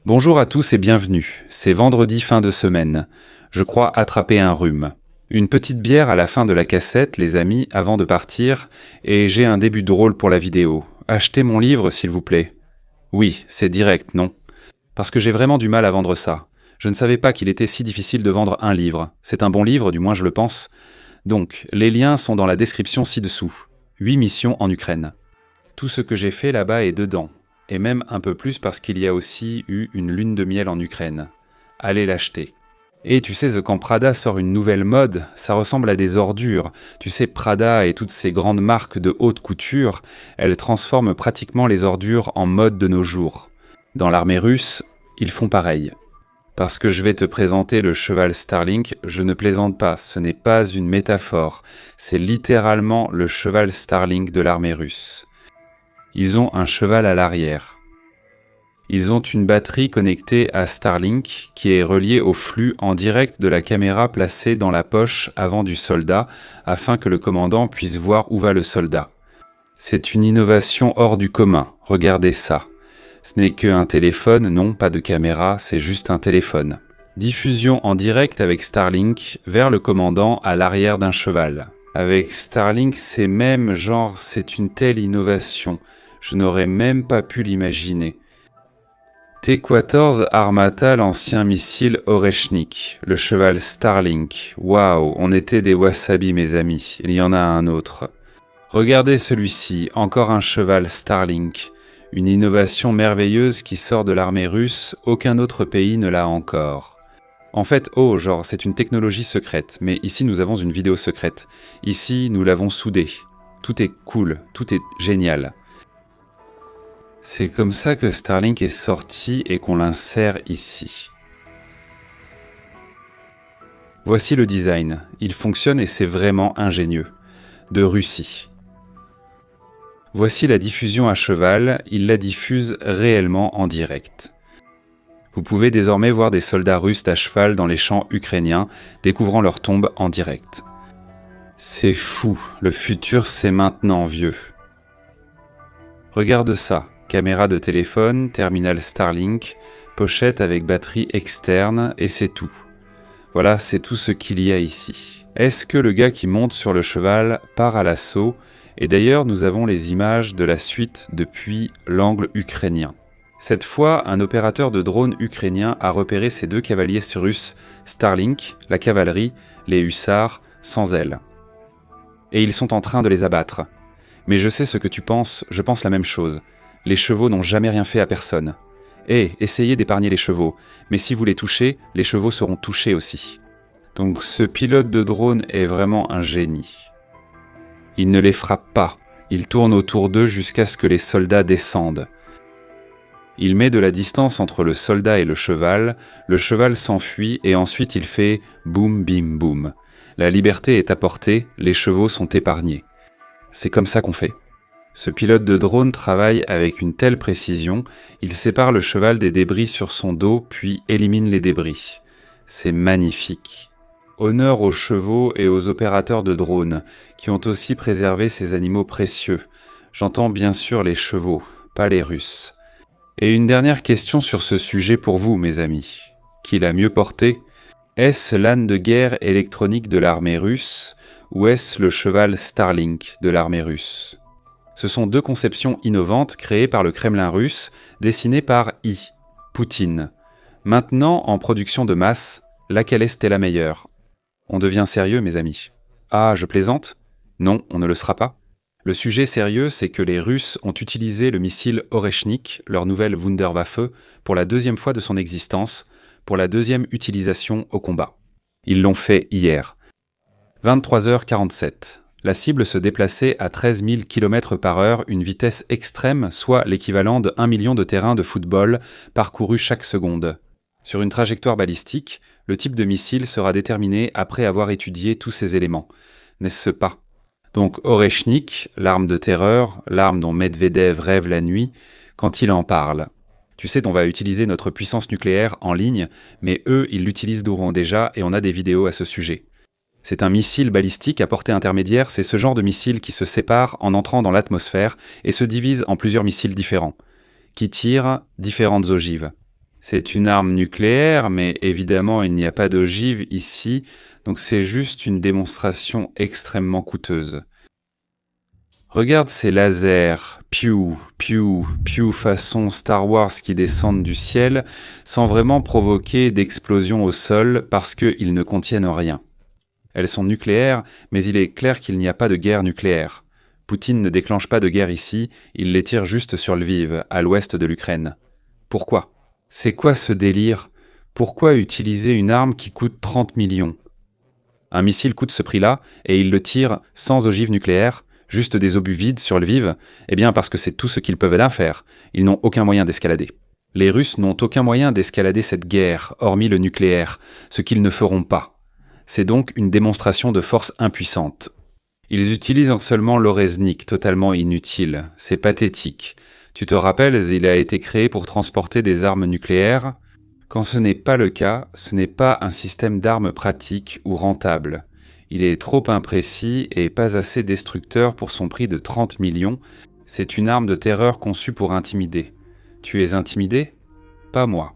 Bonjour à tous et bienvenue, c'est vendredi fin de semaine. Je crois attraper un rhume. Une petite bière à la fin de la cassette, les amis, avant de partir, et j'ai un début drôle pour la vidéo. Achetez mon livre, s'il vous plaît. Oui, c'est direct, non? Parce que j'ai vraiment du mal à vendre ça. Je ne savais pas qu'il était si difficile de vendre un livre. C'est un bon livre, du moins je le pense. Donc, les liens sont dans la description ci-dessous. 8 missions en Ukraine. Tout ce que j'ai fait là-bas est dedans. Et même un peu plus parce qu'il y a aussi eu une lune de miel en Ukraine. Allez l'acheter. Et tu sais, quand Prada sort une nouvelle mode, ça ressemble à des ordures. Tu sais, Prada et toutes ces grandes marques de haute couture, elles transforment pratiquement les ordures en mode de nos jours. Dans l'armée russe, ils font pareil. Parce que je vais te présenter le cheval Starlink, je ne plaisante pas, ce n'est pas une métaphore. C'est littéralement le cheval Starlink de l'armée russe. Ils ont un cheval à l'arrière. Ils ont une batterie connectée à Starlink qui est reliée au flux en direct de la caméra placée dans la poche avant du soldat afin que le commandant puisse voir où va le soldat. C'est une innovation hors du commun, regardez ça. Ce n'est qu'un téléphone, non pas de caméra, c'est juste un téléphone. Diffusion en direct avec Starlink vers le commandant à l'arrière d'un cheval. Avec Starlink, c'est même genre, c'est une telle innovation. Je n'aurais même pas pu l'imaginer. T-14 Armata, l'ancien missile Oreshnik, le cheval Starlink. Waouh, on était des wasabi mes amis, il y en a un autre. Regardez celui-ci, encore un cheval Starlink. Une innovation merveilleuse qui sort de l'armée russe, aucun autre pays ne l'a encore. En fait, genre, c'est une technologie secrète, mais ici nous avons une vidéo secrète. Ici, nous l'avons soudée. Tout est cool, tout est génial. C'est comme ça que Starlink est sorti et qu'on l'insère ici. Voici le design. Il fonctionne et c'est vraiment ingénieux. De Russie. Voici la diffusion à cheval. Il la diffuse réellement en direct. Vous pouvez désormais voir des soldats russes à cheval dans les champs ukrainiens, découvrant leur tombe en direct. C'est fou. Le futur, c'est maintenant, vieux. Regarde ça. Caméra de téléphone, terminal Starlink, pochette avec batterie externe, et c'est tout. Voilà, c'est tout ce qu'il y a ici. Est-ce que le gars qui monte sur le cheval part à l'assaut? Et d'ailleurs, nous avons les images de la suite depuis l'angle ukrainien. Cette fois, un opérateur de drone ukrainien a repéré ces deux cavaliers russes Starlink, la cavalerie, les hussards, sans ailes. Et ils sont en train de les abattre. Mais je sais ce que tu penses, je pense la même chose. Les chevaux n'ont jamais rien fait à personne. Essayez d'épargner les chevaux, mais si vous les touchez, les chevaux seront touchés aussi. Donc ce pilote de drone est vraiment un génie. Il ne les frappe pas, il tourne autour d'eux jusqu'à ce que les soldats descendent. Il met de la distance entre le soldat et le cheval s'enfuit et ensuite il fait boum bim boum. La liberté est apportée, les chevaux sont épargnés. C'est comme ça qu'on fait. Ce pilote de drone travaille avec une telle précision, il sépare le cheval des débris sur son dos puis élimine les débris. C'est magnifique. Honneur aux chevaux et aux opérateurs de drone, qui ont aussi préservé ces animaux précieux. J'entends bien sûr les chevaux, pas les Russes. Et une dernière question sur ce sujet pour vous, mes amis. Qui l'a mieux porté? Est-ce l'âne de guerre électronique de l'armée russe ou est-ce le cheval Starlink de l'armée russe? Ce sont deux conceptions innovantes créées par le Kremlin russe, dessinées par Poutine. Maintenant, en production de masse, laquelle est la meilleure? On devient sérieux, mes amis. Ah, je plaisante? Non, on ne le sera pas. Le sujet sérieux, c'est que les Russes ont utilisé le missile Oreshnik, leur nouvelle Wunderwaffe, pour la deuxième fois de son existence, pour la deuxième utilisation au combat. Ils l'ont fait hier. 23h47. La cible se déplaçait à 13 000 km/h, une vitesse extrême, soit l'équivalent de 1 million de terrains de football parcourus chaque seconde. Sur une trajectoire balistique, le type de missile sera déterminé après avoir étudié tous ces éléments. N'est-ce pas? Donc Oreshnik, l'arme de terreur, l'arme dont Medvedev rêve la nuit, quand il en parle. Tu sais, on va utiliser notre puissance nucléaire en ligne, mais eux, ils l'utilisent déjà et on a des vidéos à ce sujet. C'est un missile balistique à portée intermédiaire, c'est ce genre de missile qui se sépare en entrant dans l'atmosphère et se divise en plusieurs missiles différents, qui tirent différentes ogives. C'est une arme nucléaire, mais évidemment il n'y a pas d'ogive ici, donc c'est juste une démonstration extrêmement coûteuse. Regarde ces lasers, piou, piou, piou façon Star Wars qui descendent du ciel, sans vraiment provoquer d'explosion au sol parce qu'ils ne contiennent rien. Elles sont nucléaires, mais il est clair qu'il n'y a pas de guerre nucléaire. Poutine ne déclenche pas de guerre ici, il les tire juste sur Lviv, à l'ouest de l'Ukraine. Pourquoi ? C'est quoi ce délire ? Pourquoi utiliser une arme qui coûte 30 millions ? Un missile coûte ce prix-là, et ils le tirent sans ogive nucléaire, juste des obus vides sur Lviv, eh bien parce que c'est tout ce qu'ils peuvent là faire. Ils n'ont aucun moyen d'escalader. Les Russes n'ont aucun moyen d'escalader cette guerre, hormis le nucléaire, ce qu'ils ne feront pas. C'est donc une démonstration de force impuissante. Ils utilisent seulement l'Oreznik, totalement inutile. C'est pathétique. Tu te rappelles, il a été créé pour transporter des armes nucléaires ? Quand ce n'est pas le cas, ce n'est pas un système d'armes pratique ou rentable. Il est trop imprécis et pas assez destructeur pour son prix de 30 millions. C'est une arme de terreur conçue pour intimider. Tu es intimidé ? Pas moi.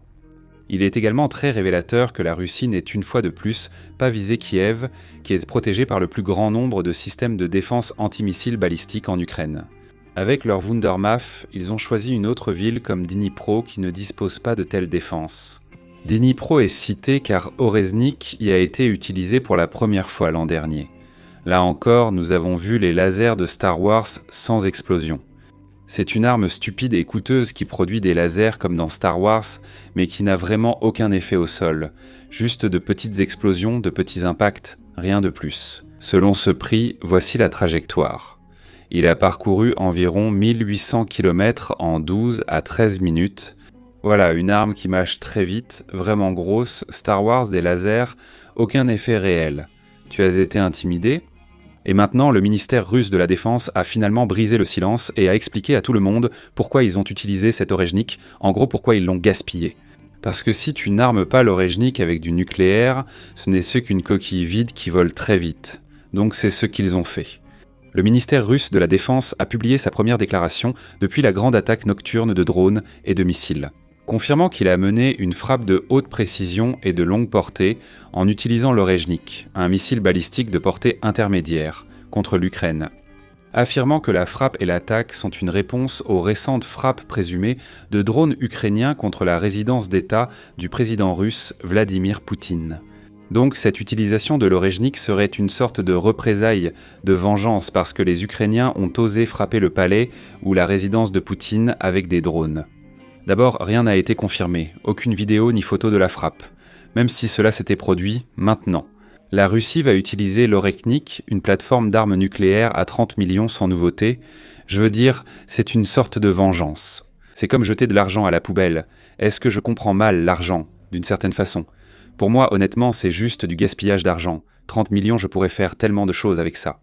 Il est également très révélateur que la Russie n'ait une fois de plus pas visé Kiev, qui est protégée par le plus grand nombre de systèmes de défense antimissiles balistiques en Ukraine. Avec leur Wunderwaffe, ils ont choisi une autre ville comme Dnipro qui ne dispose pas de telle défense. Dnipro est cité car Oreznik y a été utilisé pour la première fois l'an dernier. Là encore, nous avons vu les lasers de Star Wars sans explosion. C'est une arme stupide et coûteuse qui produit des lasers comme dans Star Wars, mais qui n'a vraiment aucun effet au sol. Juste de petites explosions, de petits impacts, rien de plus. Selon ce prix, voici la trajectoire. Il a parcouru environ 1800 km en 12 à 13 minutes. Voilà, une arme qui mâche très vite, vraiment grosse, Star Wars, des lasers, aucun effet réel. Tu as été intimidé ? Et maintenant, le ministère russe de la Défense a finalement brisé le silence et a expliqué à tout le monde pourquoi ils ont utilisé cet Oreznik, en gros pourquoi ils l'ont gaspillé. Parce que si tu n'armes pas l'Oreznik avec du nucléaire, ce n'est ce qu'une coquille vide qui vole très vite. Donc c'est ce qu'ils ont fait. Le ministère russe de la Défense a publié sa première déclaration depuis la grande attaque nocturne de drones et de missiles, confirmant qu'il a mené une frappe de haute précision et de longue portée en utilisant l'Oreznik, un missile balistique de portée intermédiaire, contre l'Ukraine, affirmant que la frappe et l'attaque sont une réponse aux récentes frappes présumées de drones ukrainiens contre la résidence d'État du président russe Vladimir Poutine. Donc cette utilisation de l'Oreznik serait une sorte de représailles, de vengeance parce que les Ukrainiens ont osé frapper le palais ou la résidence de Poutine avec des drones. D'abord, rien n'a été confirmé, aucune vidéo ni photo de la frappe, même si cela s'était produit maintenant. La Russie va utiliser l'Oreznik, une plateforme d'armes nucléaires à 30 millions sans nouveauté. Je veux dire, c'est une sorte de vengeance. C'est comme jeter de l'argent à la poubelle. Est-ce que je comprends mal l'argent, d'une certaine façon ? Pour moi, honnêtement, c'est juste du gaspillage d'argent. 30 millions, je pourrais faire tellement de choses avec ça.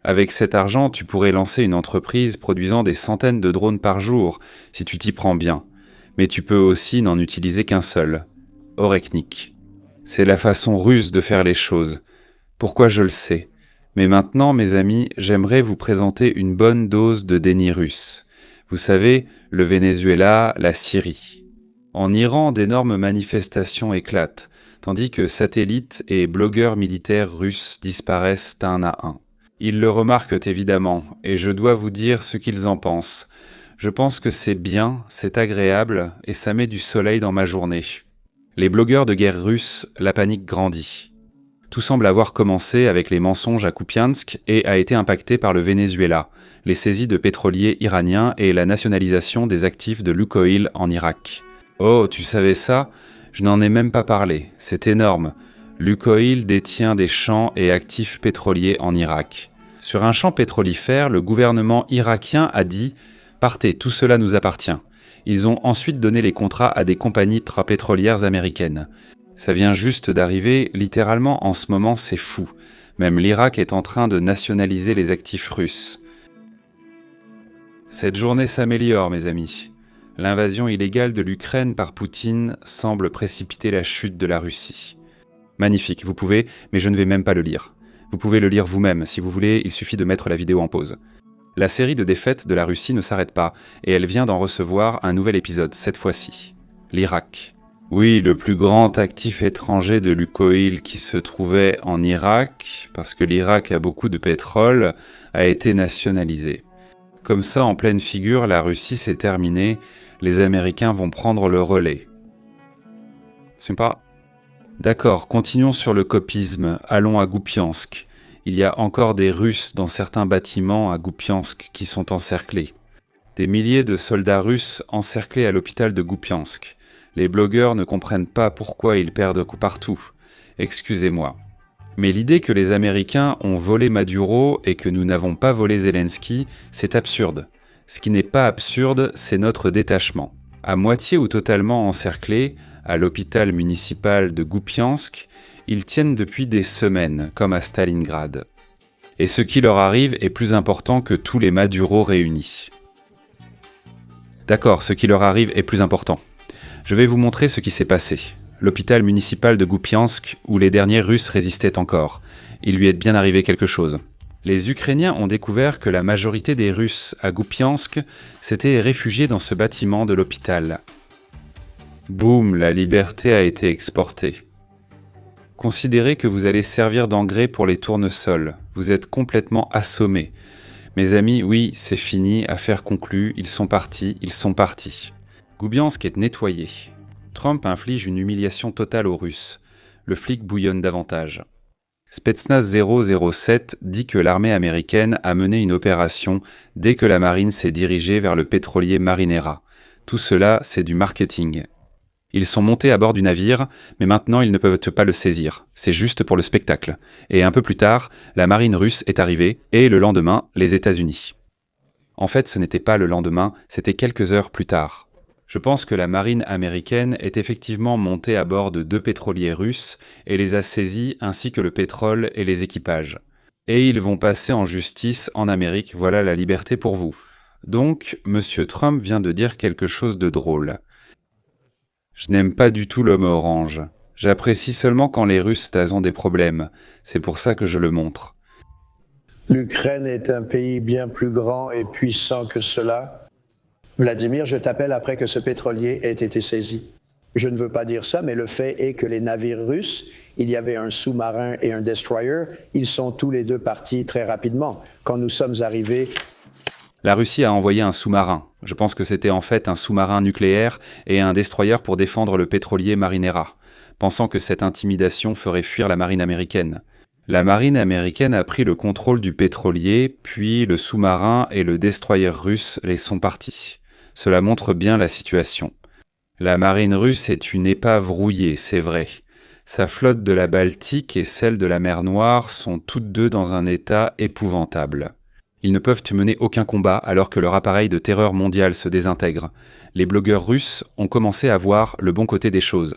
Avec cet argent, tu pourrais lancer une entreprise produisant des centaines de drones par jour, si tu t'y prends bien. Mais tu peux aussi n'en utiliser qu'un seul. Oreznik. C'est la façon russe de faire les choses. Pourquoi je le sais. Mais maintenant, mes amis, j'aimerais vous présenter une bonne dose de déni russe. Vous savez, le Venezuela, la Syrie. En Iran, d'énormes manifestations éclatent, tandis que satellites et blogueurs militaires russes disparaissent un à un. Ils le remarquent évidemment, et je dois vous dire ce qu'ils en pensent. Je pense que c'est bien, c'est agréable, et ça met du soleil dans ma journée. Les blogueurs de guerre russes, la panique grandit. Tout semble avoir commencé avec les mensonges à Kupiansk et a été impacté par le Venezuela, les saisies de pétroliers iraniens et la nationalisation des actifs de Lukoil en Irak. Oh, tu savais ça ? Je n'en ai même pas parlé, c'est énorme. Lukoil détient des champs et actifs pétroliers en Irak. Sur un champ pétrolifère, le gouvernement irakien a dit « Partez, tout cela nous appartient ». Ils ont ensuite donné les contrats à des compagnies pétrolières américaines. Ça vient juste d'arriver, littéralement en ce moment c'est fou. Même l'Irak est en train de nationaliser les actifs russes. Cette journée s'améliore, mes amis. L'invasion illégale de l'Ukraine par Poutine semble précipiter la chute de la Russie. Magnifique, vous pouvez, mais je ne vais même pas le lire. Vous pouvez le lire vous-même, si vous voulez, il suffit de mettre la vidéo en pause. La série de défaites de la Russie ne s'arrête pas, et elle vient d'en recevoir un nouvel épisode, cette fois-ci. L'Irak. Oui, le plus grand actif étranger de Lukoil qui se trouvait en Irak, parce que l'Irak a beaucoup de pétrole, a été nationalisé. Comme ça, en pleine figure, la Russie s'est terminée, les Américains vont prendre le relais. C'est pas... D'accord, continuons sur le copisme, allons à Goupiansk. Il y a encore des Russes dans certains bâtiments à Goupiansk qui sont encerclés. Des milliers de soldats russes encerclés à l'hôpital de Goupiansk. Les blogueurs ne comprennent pas pourquoi ils perdent coup partout. Excusez-moi. Mais l'idée que les Américains ont volé Maduro et que nous n'avons pas volé Zelensky, c'est absurde. Ce qui n'est pas absurde, c'est notre détachement. À moitié ou totalement encerclés, à l'hôpital municipal de Goupiansk, ils tiennent depuis des semaines, comme à Stalingrad. Et ce qui leur arrive est plus important que tous les Maduro réunis. D'accord, ce qui leur arrive est plus important. Je vais vous montrer ce qui s'est passé. L'hôpital municipal de Goupiansk, où les derniers Russes résistaient encore. Il lui est bien arrivé quelque chose. Les Ukrainiens ont découvert que la majorité des Russes à Goupiansk s'étaient réfugiés dans ce bâtiment de l'hôpital. Boum, la liberté a été exportée. Considérez que vous allez servir d'engrais pour les tournesols. Vous êtes complètement assommés. Mes amis, oui, c'est fini, affaire conclue, ils sont partis. Goupiansk est nettoyé. Trump inflige une humiliation totale aux Russes. Le flic bouillonne davantage. Spetsnaz 007 dit que l'armée américaine a mené une opération dès que la marine s'est dirigée vers le pétrolier Marinera. Tout cela, c'est du marketing. Ils sont montés à bord du navire, mais maintenant ils ne peuvent pas le saisir. C'est juste pour le spectacle. Et un peu plus tard, la marine russe est arrivée, et le lendemain, les États-Unis. En fait, ce n'était pas le lendemain, c'était quelques heures plus tard. Je pense que la marine américaine est effectivement montée à bord de 2 pétroliers russes et les a saisis ainsi que le pétrole et les équipages. Et ils vont passer en justice en Amérique, voilà la liberté pour vous. Donc, Monsieur Trump vient de dire quelque chose de drôle. Je n'aime pas du tout l'homme orange. J'apprécie seulement quand les Russes ont des problèmes. C'est pour ça que je le montre. L'Ukraine est un pays bien plus grand et puissant que cela. Vladimir, je t'appelle après que ce pétrolier ait été saisi. Je ne veux pas dire ça, mais le fait est que les navires russes, il y avait un sous-marin et un destroyer, ils sont tous les deux partis très rapidement. Quand nous sommes arrivés... La Russie a envoyé un sous-marin. Je pense que c'était en fait un sous-marin nucléaire et un destroyer pour défendre le pétrolier Marinera, pensant que cette intimidation ferait fuir la marine américaine. La marine américaine a pris le contrôle du pétrolier, puis le sous-marin et le destroyer russe les sont partis. Cela montre bien la situation. La marine russe est une épave rouillée, c'est vrai. Sa flotte de la Baltique et celle de la mer Noire sont toutes deux dans un état épouvantable. Ils ne peuvent mener aucun combat alors que leur appareil de terreur mondiale se désintègre. Les blogueurs russes ont commencé à voir le bon côté des choses.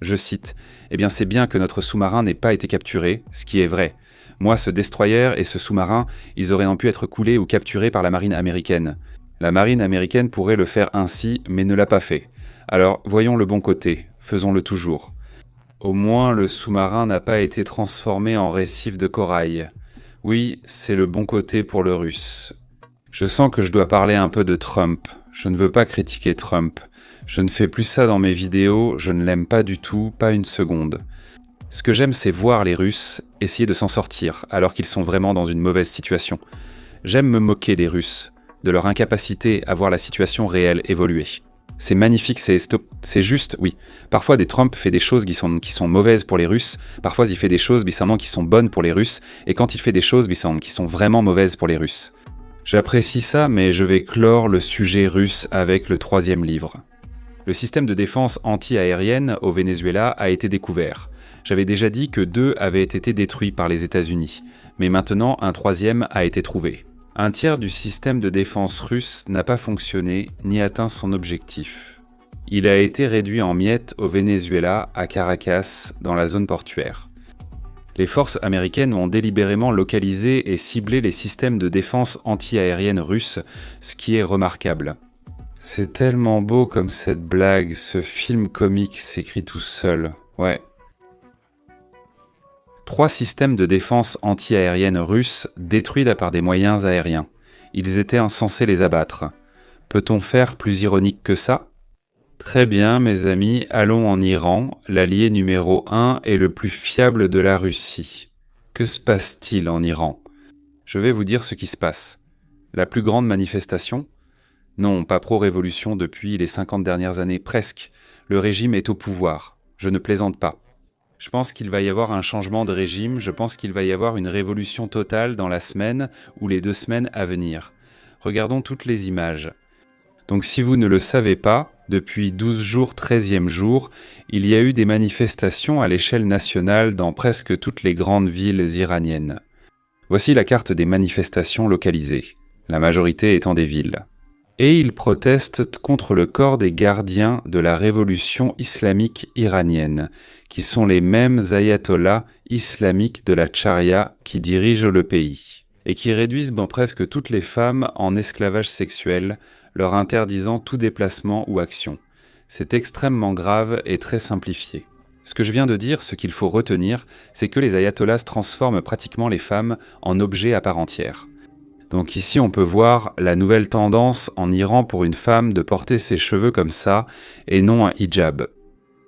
Je cite, « Eh bien c'est bien que notre sous-marin n'ait pas été capturé, ce qui est vrai. Moi, ce destroyer et ce sous-marin, ils auraient pu être coulés ou capturés par la marine américaine. La marine américaine pourrait le faire ainsi, mais ne l'a pas fait. Alors, voyons le bon côté, faisons-le toujours. Au moins, le sous-marin n'a pas été transformé en récif de corail. Oui, c'est le bon côté pour le russe. Je sens que je dois parler un peu de Trump. Je ne veux pas critiquer Trump. Je ne fais plus ça dans mes vidéos, je ne l'aime pas du tout, pas une seconde. Ce que j'aime, c'est voir les Russes essayer de s'en sortir, alors qu'ils sont vraiment dans une mauvaise situation. J'aime me moquer des Russes, de leur incapacité à voir la situation réelle évoluer. C'est magnifique, c'est juste, oui. Parfois, Trump fait des choses qui sont mauvaises pour les Russes, parfois il fait des choses bizarrement qui sont bonnes pour les Russes, et quand il fait des choses bizarrement qui sont vraiment mauvaises pour les Russes. J'apprécie ça, mais je vais clore le sujet russe avec le 3e livre. Le système de défense anti-aérienne au Venezuela a été découvert. J'avais déjà dit que 2 avaient été détruits par les États-Unis, mais maintenant un 3e a été trouvé. Un tiers du système de défense russe n'a pas fonctionné ni atteint son objectif. Il a été réduit en miettes au Venezuela, à Caracas, dans la zone portuaire. Les forces américaines ont délibérément localisé et ciblé les systèmes de défense anti-aérienne russes, ce qui est remarquable. C'est tellement beau comme cette blague, ce film comique s'écrit tout seul. Ouais. 3 systèmes de défense anti-aérienne russes détruits par des moyens aériens. Ils étaient censés les abattre. Peut-on faire plus ironique que ça ? Très bien, mes amis, allons en Iran, l'allié numéro 1 et le plus fiable de la Russie. Que se passe-t-il en Iran ? Je vais vous dire ce qui se passe. La plus grande manifestation ? Non, pas pro-révolution depuis les 50 dernières années, presque. Le régime est au pouvoir. Je ne plaisante pas. Je pense qu'il va y avoir un changement de régime, je pense qu'il va y avoir une révolution totale dans la semaine ou les 2 semaines à venir. Regardons toutes les images. Donc si vous ne le savez pas, depuis 12 jours, 13e jour, il y a eu des manifestations à l'échelle nationale dans presque toutes les grandes villes iraniennes. Voici la carte des manifestations localisées, la majorité étant des villes. Et ils protestent contre le corps des gardiens de la révolution islamique iranienne, qui sont les mêmes ayatollahs islamiques de la Charia qui dirigent le pays, et qui réduisent presque toutes les femmes en esclavage sexuel, leur interdisant tout déplacement ou action. C'est extrêmement grave et très simplifié. Ce que je viens de dire, ce qu'il faut retenir, c'est que les ayatollahs transforment pratiquement les femmes en objets à part entière. Donc ici, on peut voir la nouvelle tendance en Iran pour une femme de porter ses cheveux comme ça et non un hijab.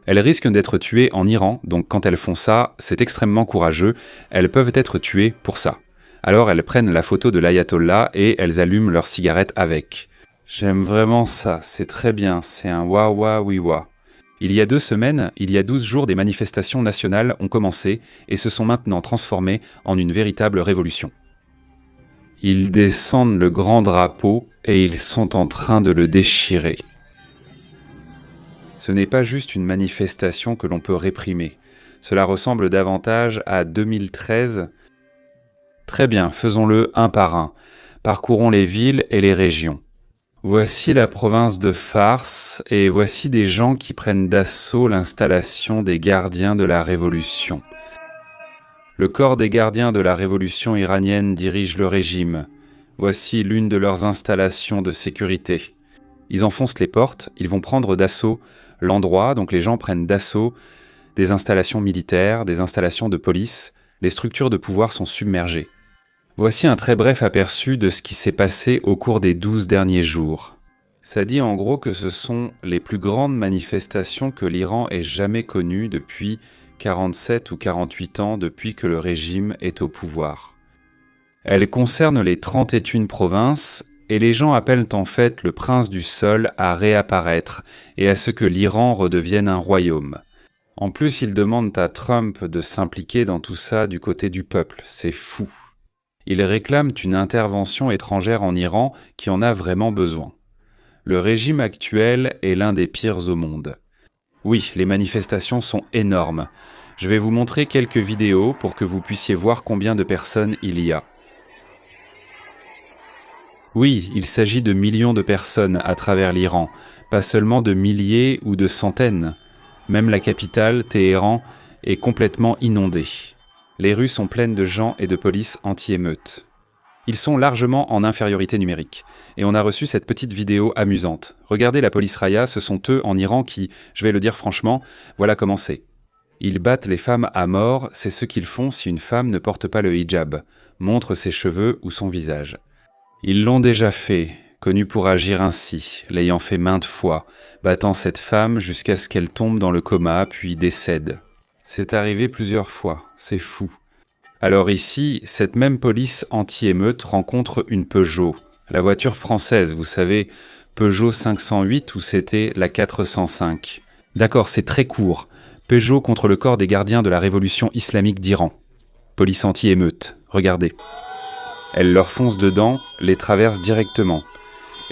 Elles risquent d'être tuées en Iran, donc quand elles font ça, c'est extrêmement courageux, elles peuvent être tuées pour ça. Alors elles prennent la photo de l'ayatollah et elles allument leur cigarette avec. J'aime vraiment ça, c'est très bien, c'est un wa-wa-oui-wa. Il y a 2 semaines, il y a 12 jours, des manifestations nationales ont commencé et se sont maintenant transformées en une véritable révolution. Ils descendent le grand drapeau et ils sont en train de le déchirer. Ce n'est pas juste une manifestation que l'on peut réprimer. Cela ressemble davantage à 2013. Très bien, faisons-le un par un. Parcourons les villes et les régions. Voici la province de Fars et voici des gens qui prennent d'assaut l'installation des gardiens de la Révolution. Le corps des gardiens de la Révolution iranienne dirige le régime. Voici l'une de leurs installations de sécurité. Ils enfoncent les portes, ils vont prendre d'assaut l'endroit, donc les gens prennent d'assaut des installations militaires, des installations de police, les structures de pouvoir sont submergées. Voici un très bref aperçu de ce qui s'est passé au cours des 12 derniers jours. Ça dit en gros que ce sont les plus grandes manifestations que l'Iran ait jamais connues depuis 47 ou 48 ans depuis que le régime est au pouvoir. Elles concernent les 31 provinces et les gens appellent en fait le prince du sol à réapparaître et à ce que l'Iran redevienne un royaume. En plus, ils demandent à Trump de s'impliquer dans tout ça du côté du peuple, c'est fou. Ils réclament une intervention étrangère en Iran qui en a vraiment besoin. Le régime actuel est l'un des pires au monde. Oui, les manifestations sont énormes. Je vais vous montrer quelques vidéos pour que vous puissiez voir combien de personnes il y a. Oui, il s'agit de millions de personnes à travers l'Iran, pas seulement de milliers ou de centaines. Même la capitale, Téhéran, est complètement inondée. Les rues sont pleines de gens et de police anti-émeutes. Ils sont largement en infériorité numérique. Et on a reçu cette petite vidéo amusante. Regardez la police Raya, ce sont eux en Iran qui, je vais le dire franchement, voilà comment c'est. Ils battent les femmes à mort, c'est ce qu'ils font si une femme ne porte pas le hijab, montre ses cheveux ou son visage. Ils l'ont déjà fait, connu pour agir ainsi, l'ayant fait maintes fois, battant cette femme jusqu'à ce qu'elle tombe dans le coma puis décède. C'est arrivé plusieurs fois, c'est fou. Alors ici, cette même police anti-émeute rencontre une Peugeot, la voiture française, vous savez, Peugeot 508 ou c'était la 405. D'accord, c'est très court. Peugeot contre le corps des gardiens de la révolution islamique d'Iran. Police anti-émeute, regardez. Elle leur fonce dedans, les traverse directement.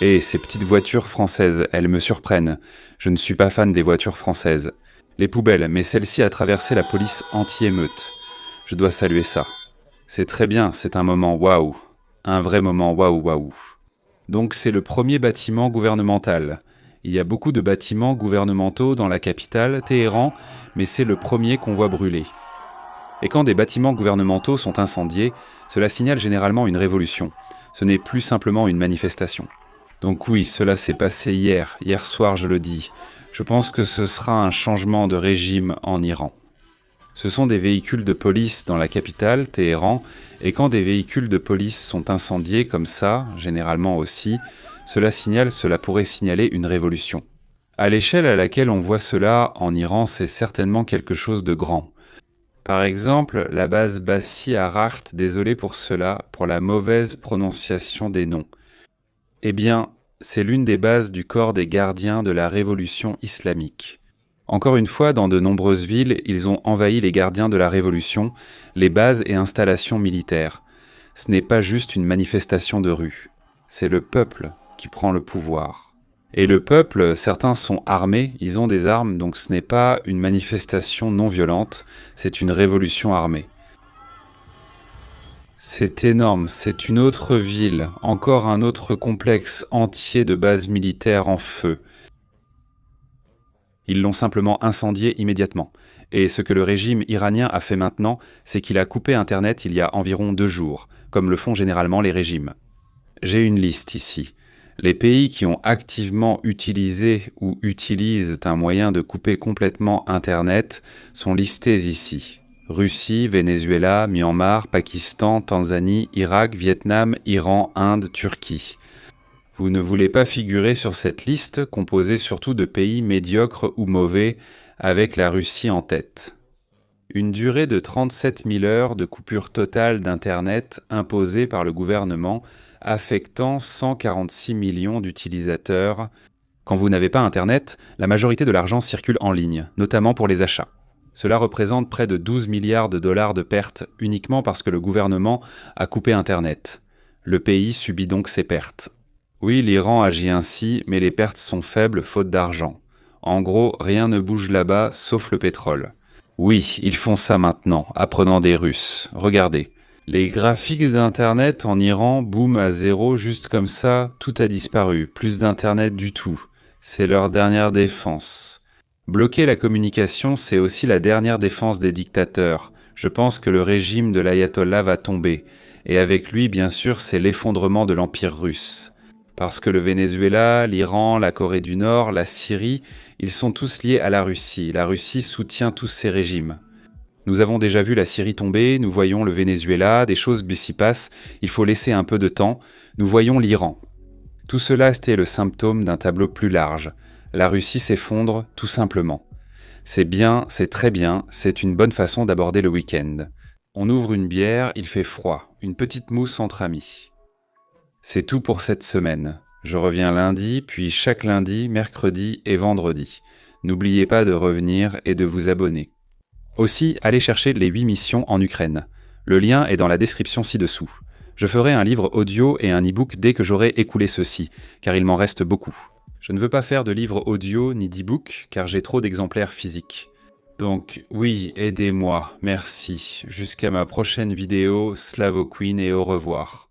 Et ces petites voitures françaises, elles me surprennent. Je ne suis pas fan des voitures françaises. Les poubelles, mais celle-ci a traversé la police anti-émeute. Je dois saluer ça. C'est très bien, c'est un moment waouh. Un vrai moment waouh waouh. Donc c'est le premier bâtiment gouvernemental. Il y a beaucoup de bâtiments gouvernementaux dans la capitale, Téhéran, mais c'est le premier qu'on voit brûler. Et quand des bâtiments gouvernementaux sont incendiés, cela signale généralement une révolution. Ce n'est plus simplement une manifestation. Donc oui, cela s'est passé hier soir je le dis. Je pense que ce sera un changement de régime en Iran. Ce sont des véhicules de police dans la capitale, Téhéran, et quand des véhicules de police sont incendiés comme ça, généralement aussi, cela pourrait signaler une révolution. À l'échelle à laquelle on voit cela en Iran, c'est certainement quelque chose de grand. Par exemple, la base Bassi à Rakht, désolé pour cela, pour la mauvaise prononciation des noms. Eh bien, c'est l'une des bases du corps des gardiens de la révolution islamique. Encore une fois, dans de nombreuses villes, ils ont envahi les gardiens de la révolution, les bases et installations militaires. Ce n'est pas juste une manifestation de rue, c'est le peuple qui prend le pouvoir. Et le peuple, certains sont armés, ils ont des armes, donc ce n'est pas une manifestation non violente, c'est une révolution armée. C'est énorme, c'est une autre ville, encore un autre complexe entier de bases militaires en feu. Ils l'ont simplement incendié immédiatement. Et ce que le régime iranien a fait maintenant, c'est qu'il a coupé Internet il y a environ 2 jours, comme le font généralement les régimes. J'ai une liste ici. Les pays qui ont activement utilisé ou utilisent un moyen de couper complètement Internet sont listés ici. Russie, Venezuela, Myanmar, Pakistan, Tanzanie, Irak, Vietnam, Iran, Inde, Turquie. Vous ne voulez pas figurer sur cette liste, composée surtout de pays médiocres ou mauvais, avec la Russie en tête. Une durée de 37 000 heures de coupure totale d'Internet imposée par le gouvernement, affectant 146 millions d'utilisateurs. Quand vous n'avez pas Internet, la majorité de l'argent circule en ligne, notamment pour les achats. Cela représente près de 12 milliards de dollars de pertes uniquement parce que le gouvernement a coupé Internet. Le pays subit donc ces pertes. Oui, l'Iran agit ainsi, mais les pertes sont faibles faute d'argent. En gros, rien ne bouge là-bas sauf le pétrole. Oui, ils font ça maintenant, apprenant des Russes. Regardez. Les graphiques d'Internet en Iran boom à zéro juste comme ça, tout a disparu, plus d'Internet du tout. C'est leur dernière défense. Bloquer la communication, c'est aussi la dernière défense des dictateurs. Je pense que le régime de l'ayatollah va tomber. Et avec lui, bien sûr, c'est l'effondrement de l'Empire russe. Parce que le Venezuela, l'Iran, la Corée du Nord, la Syrie, ils sont tous liés à la Russie. La Russie soutient tous ces régimes. Nous avons déjà vu la Syrie tomber, nous voyons le Venezuela, des choses s'y passent, il faut laisser un peu de temps, nous voyons l'Iran. Tout cela, c'était le symptôme d'un tableau plus large. La Russie s'effondre, tout simplement. C'est bien, c'est très bien, c'est une bonne façon d'aborder le week-end. On ouvre une bière, il fait froid, une petite mousse entre amis. C'est tout pour cette semaine. Je reviens lundi, puis chaque lundi, mercredi et vendredi. N'oubliez pas de revenir et de vous abonner. Aussi, allez chercher les 8 missions en Ukraine. Le lien est dans la description ci-dessous. Je ferai un livre audio et un e-book dès que j'aurai écoulé ceux-ci, car il m'en reste beaucoup. Je ne veux pas faire de livre audio ni d'e-book, car j'ai trop d'exemplaires physiques. Donc oui, aidez-moi, merci. Jusqu'à ma prochaine vidéo, Slavo Queen et au revoir.